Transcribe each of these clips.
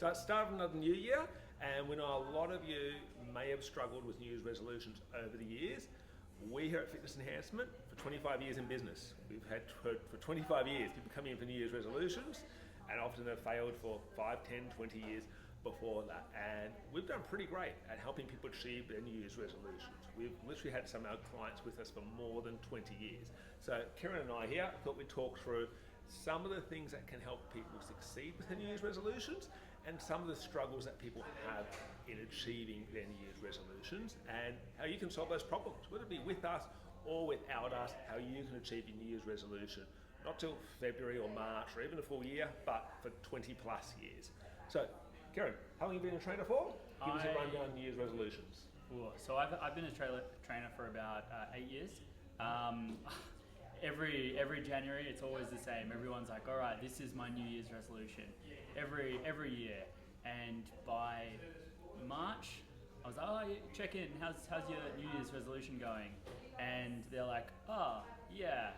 So it's started another new year, and we know a lot of you may have struggled with New Year's resolutions over the years. We here at Fitness Enhancement, for 25 years in business, we've had for 25 years people coming in for New Year's resolutions, and often have failed for 5, 10, 20 years before that. And we've done pretty great at helping people achieve their New Year's resolutions. We've literally had some of our clients with us for more than 20 years. So Karen and I here thought we'd talk through some of the things that can help people succeed with their New Year's resolutions and some of the struggles that people have in achieving their New Year's resolutions and how you can solve those problems, whether it be with us or without us, how you can achieve your New Year's resolution, not till February or March or even a full year, but for 20 plus years. So Karen, how long have you been a trainer for? Give us a rundown of New Year's resolutions. So I've been a trainer for about 8 years. Every January, it's always the same. Everyone's like, all right, this is my New Year's resolution. Every year. And by March, I was like, oh, check in, how's your New Year's resolution going? And they're like, oh, yeah.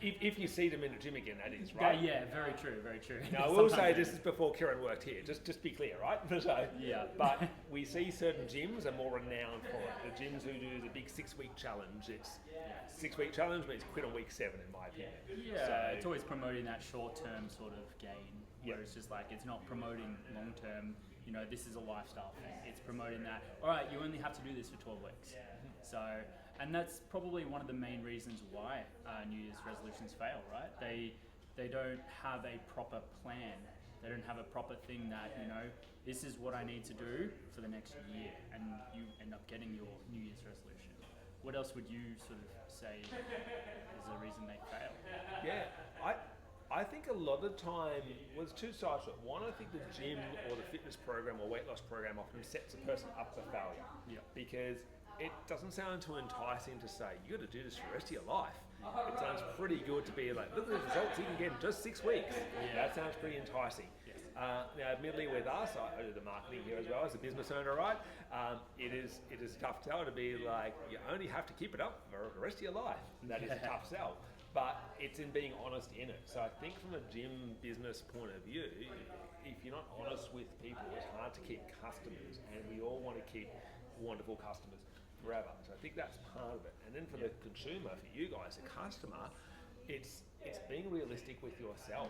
If you see them in the gym again, that is, right? Yeah, very true. Now, I will say this is before Karen worked here, just be clear, right? So, yeah. But we see certain gyms are more renowned for it. The gyms who do the big 6-week challenge, it's 6-week challenge means quit on week 7, in my opinion. Yeah, so, it's always promoting that short-term sort of gain, where it's just like, it's not promoting long-term, this is a lifestyle thing. It's promoting that, all right, you only have to do this for 12 weeks. So, and that's probably one of the main reasons why New Year's resolutions fail, right? They don't have a proper plan. They don't have a proper thing that, this is what I need to do for the next year, and you end up getting your New Year's resolution. What else would you sort of say is the reason they fail? Yeah, I think a lot of the time, there's two sides to it. One, I think the gym or the fitness program or weight loss program often sets a person up for failure. Yeah. Because it doesn't sound too enticing to say, you got to do this for the rest of your life. It sounds pretty good to be like, look at the results you can get in just 6 weeks. Yeah. That sounds pretty enticing. Yes. Now, admittedly with us, I do the marketing here as well as a business owner, right? It is a tough sell to be like, you only have to keep it up for the rest of your life. That is a tough sell. But it's in being honest in it. So I think from a gym business point of view, if you're not honest with people, it's hard to keep customers, and we all want to keep wonderful customers forever. So I think that's part of it. And then for the consumer, for you guys, the customer, it's being realistic with yourself.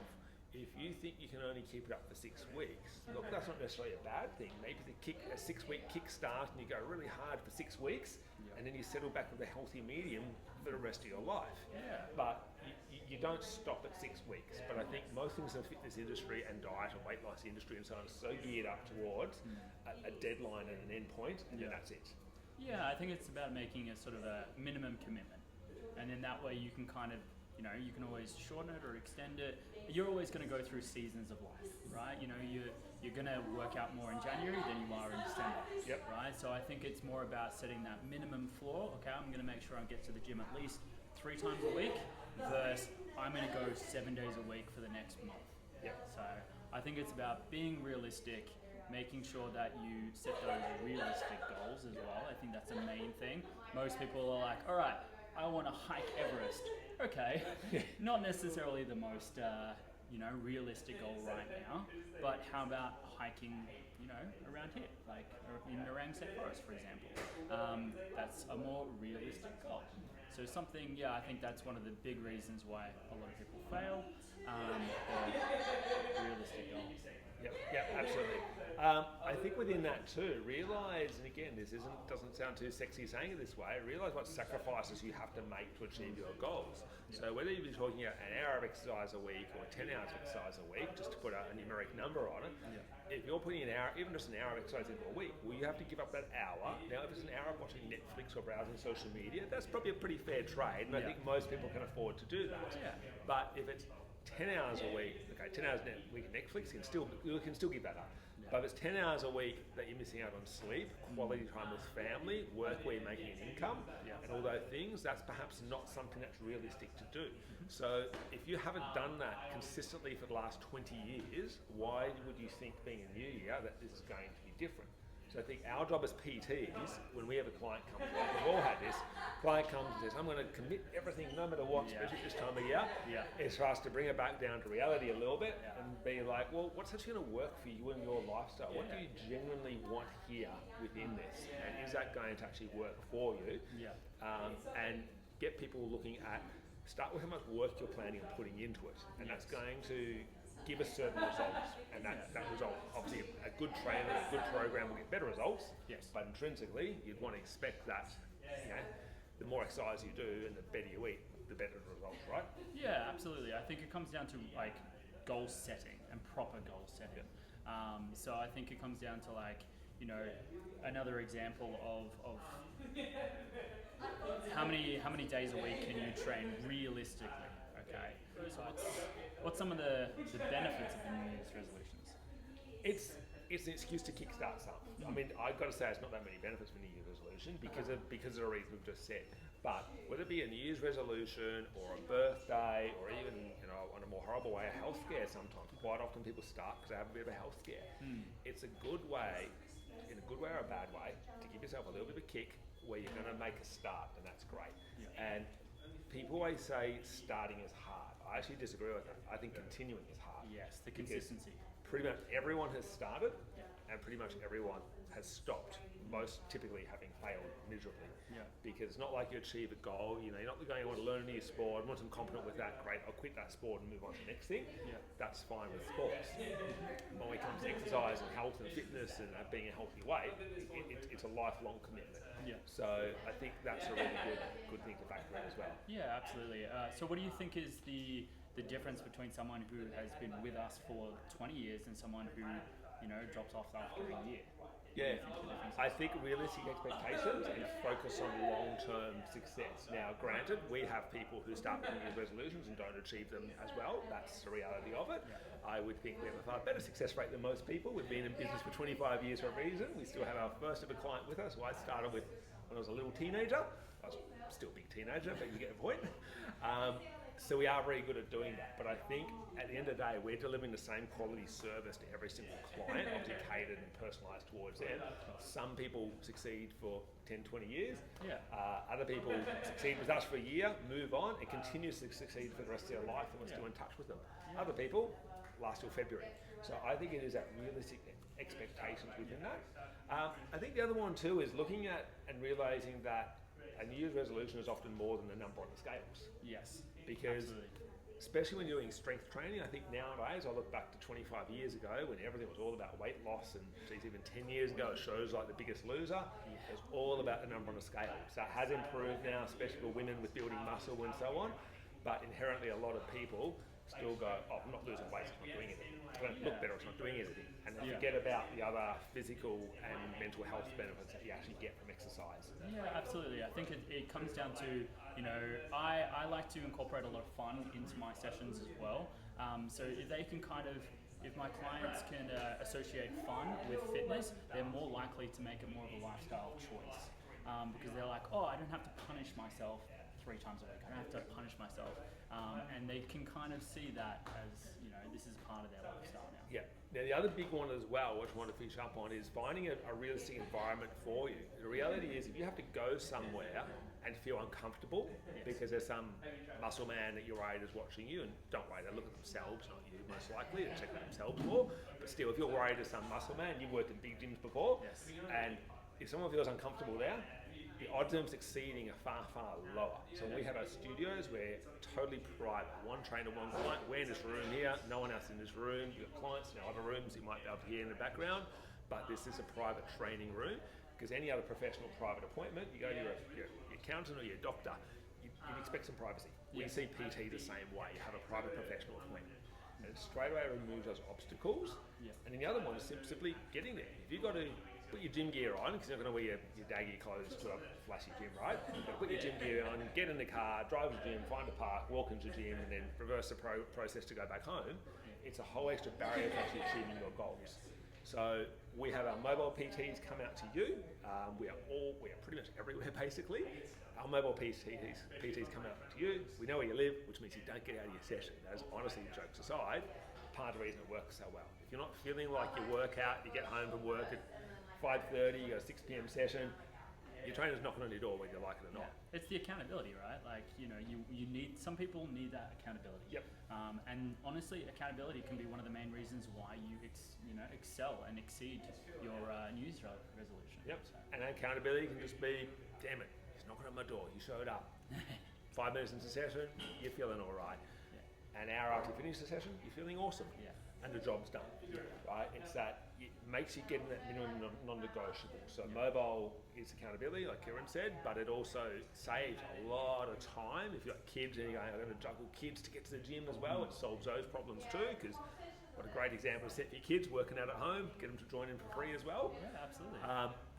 If you think you can only keep it up for 6 weeks, look, that's not necessarily a bad thing. Maybe a 6-week kickstart and you go really hard for 6 weeks, and then you settle back with a healthy medium for the rest of your life. Yeah. But you don't stop at 6 weeks. But I think most things in the fitness industry and diet and weight loss industry and so on are so geared up towards a deadline and an end point, and then that's it. Yeah, I think it's about making a sort of a minimum commitment, and then that way you can kind of, you can always shorten it or extend it. You're always going to go through seasons of life, right? You're going to work out more in January than you are in December, right? So I think it's more about setting that minimum floor. Okay, I'm going to make sure I get to the gym at least 3 times a week versus I'm going to go 7 days a week for the next month. So I think it's about being realistic, making sure that you set those realistic goals as well. I think that's the main thing. Most people are like, all right, I want to hike Everest. Okay, not necessarily the most realistic goal right now, but how about hiking, around here, like in 𝗙𝗵𝗵𝗰𝗰𝗰 Forest, for example. That's a more realistic goal. So something, I think that's one of the big reasons why a lot of people fail, realistic goals. Yep, absolutely. I think within that too, realise, and again, this doesn't sound too sexy saying it this way, realise what sacrifices you have to make to achieve your goals. So whether you're talking about an hour of exercise a week or 10 hours of exercise a week, just to put a numeric number on it, if you're putting an hour, even just an hour of exercise into a week, well, you have to give up that hour. Now, if it's an hour of watching Netflix or browsing social media, that's probably a pretty fair trade, and I think most people can afford to do that. But if it's 10 hours a week, okay, 10 hours a week at Netflix, you can still give that up. But if it's 10 hours a week that you're missing out on sleep, quality time with family, work where you're making an income, and all those things, that's perhaps not something that's realistic to do. So if you haven't done that consistently for the last 20 years, why would you think being a new year that this is going to be different? So So I think our job as PTs, when we have a client come, like we've all had this, client comes and says, I'm going to commit everything no matter what, especially this time of year. It's for us to bring it back down to reality a little bit and be like, well, what's actually going to work for you and your lifestyle? What do you genuinely want here within this? And is that going to actually work for you? And get people looking at, start with how much work you're planning on putting into it. And that's going to give us certain results. And that result, obviously a good trainer, a good program will get better results. But intrinsically, you'd want to expect that, you know, the more exercise you do and the better you eat, the better the results, right? Yeah, absolutely. I think it comes down to like goal setting and proper goal setting. So I think it comes down to like, you know, another example of how many days a week can you train realistically? Okay. So what's some of the benefits of the New Year's resolutions? It's an excuse to kickstart something. I mean, I've got to say it's not that many benefits for New Year's resolution because of the reasons we've just said. But whether it be a New Year's resolution or a birthday or even, you know, on a more horrible way, a health scare sometimes. Quite often people start because they have a bit of a health scare. It's a good way, in a good way or a bad way, to give yourself a little bit of a kick where you're going to make a start, and that's great. And people always say starting is hard. I actually disagree with that. I think continuing is hard. Yes, the consistency. Pretty much everyone has started, and pretty much everyone has stopped, most typically having failed miserably. Because it's not like you achieve a goal, you know, you're not going, I want to learn a new sport, once I'm competent with that, great, I'll quit that sport and move on to the next thing. That's fine with sports. When it comes to exercise and health and fitness and being a healthy weight, it's a lifelong commitment. So I think that's a really good thing to factor in as well. Yeah, absolutely. So what do you think is the difference between someone who has been with us for 20 years and someone who, you know, drops off after a year? I think realistic expectations and focus on long-term success. Now, granted, we have people who start with New Year's resolutions and don't achieve them as well. That's the reality of it. I would think we have a far better success rate than most people. We've been in business for 25 years for a reason. We still have our first ever client with us, who I started with when I was a little teenager. I was still a big teenager, but you get the point. So we are very good at doing that, but I think at the end of the day, we're delivering the same quality service to every single client, obviously catered and personalised towards them. Some people succeed for 10, 20 years. Other people succeed with us for a year, move on, and continue to succeed for the rest of their life, and we're still in touch with them. Other people last till February. So I think it is that realistic expectations within that. I think the other one too is looking at and realising that a New Year's resolution is often more than a number on the scales. Because especially when you're doing strength training, I think nowadays, I look back to 25 years ago when everything was all about weight loss, and geez, even 10 years ago, shows like The Biggest Loser, it was all about the number on the scale. So it has improved now, especially for women with building muscle and so on, but inherently a lot of people still go, oh, I'm not losing weight, I'm not doing anything. I don't look better, it's not doing anything. And they forget about the other physical and mental health benefits that you actually get from exercise. Yeah, absolutely. I think it comes down to, you know, I like to incorporate a lot of fun into my sessions as well. So if they can kind of, if my clients can associate fun with fitness, they're more likely to make it more of a lifestyle choice. Because they're like, oh, I don't have to punish myself 3 times a week. I don't have to punish myself. And they can kind of see that as, you know, this is part of their lifestyle now. Now the other big one as well, which I want to finish up on, is finding a realistic environment for you. The reality is, if you have to go somewhere and feel uncomfortable because there's some muscle man that you're worried is watching you, and don't worry, they look at themselves, not you, most likely, they check themselves more. But still, if you're worried there's some muscle man, you've worked in big gyms before, and if someone feels uncomfortable there, the odds of them succeeding are far, far lower. So we have our studios where totally private. One trainer, one client. We're in this room here, no one else in this room. You've got clients in other rooms you might be able to hear in the background, but this is a private training room, because any other professional private appointment, you go to your accountant or your doctor, you'd expect some privacy. We see PT the same way. You have a private professional appointment. And it straight away removes those obstacles. And then the other one is simply getting there. If you've got to put your gym gear on, because you're not going to wear your daggy clothes to a flashy gym, right? You've got to put your gym gear on, get in the car, drive to the gym, find a park, walk into the gym, and then reverse the process to go back home. It's a whole extra barrier to actually achieving your goals. So we have our mobile PTs come out to you. We are pretty much everywhere basically. Our mobile PTs come out to you. We know where you live, which means you don't get out of your session. That's honestly, jokes aside, part of the reason it works so well. If you're not feeling like you work out, you get home from work at 5:30, you got a 6 p.m. session. Your trainer's knocking on your door whether you like it or not. Yeah. It's the accountability, right? Like, you know, you need, some people need that accountability. Yep. And honestly, accountability can be one of the main reasons why you excel and exceed your New Year's resolution. Yep. So. And accountability can just be, damn it, he's knocking on my door, you showed up. 5 minutes into session, you're feeling all right. Yeah. An hour after you finish the session, you're feeling awesome. Yeah. And the job's done, right? It's that, it makes you get in that minimum non-negotiable. So mobile is accountability, like Kieran said, but it also saves a lot of time. If you've got kids and you're going, I'm going to juggle kids to get to the gym as well, it solves those problems too, because what a great example to set for your kids, working out at home, get them to join in for free as well. Yeah, absolutely.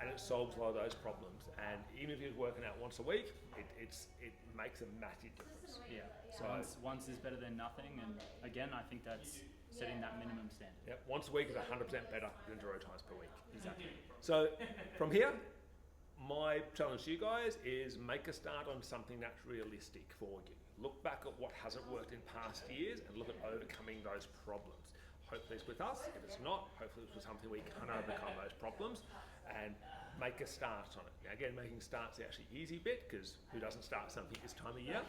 And it solves a lot of those problems. And even if you're working out once a week, it makes a massive difference. Yeah. So once is better than nothing, and again, I think that's setting that minimum standard. yep, once a week is 100% better than 0 times per week. Exactly. So from here, my challenge to you guys is make a start on something that's realistic for you. Look back at what hasn't worked in past years and look at overcoming those problems. Hopefully it's with us. If it's not, hopefully it's with something we can overcome those problems and make a start on it. Now again, making starts the actually easy bit, because who doesn't start something this time of year?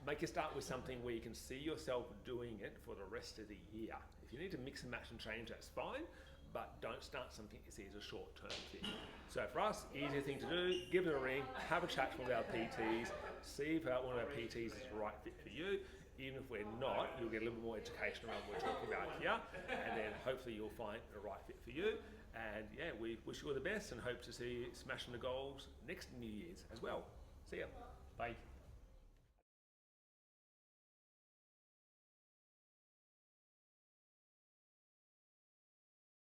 Make a start with something where you can see yourself doing it for the rest of the year. If you need to mix and match and change, that's fine, but don't start something you see as a short-term thing. So for us, easy thing to do, give it a ring, have a chat with one of our PTs, see if one of our PTs is the right fit for you. Even if we're not, you'll get a little bit more education around what we're talking about here, and then hopefully you'll find the right fit for you. And yeah, we wish you all the best and hope to see you smashing the goals next New Year's as well. See ya. Bye.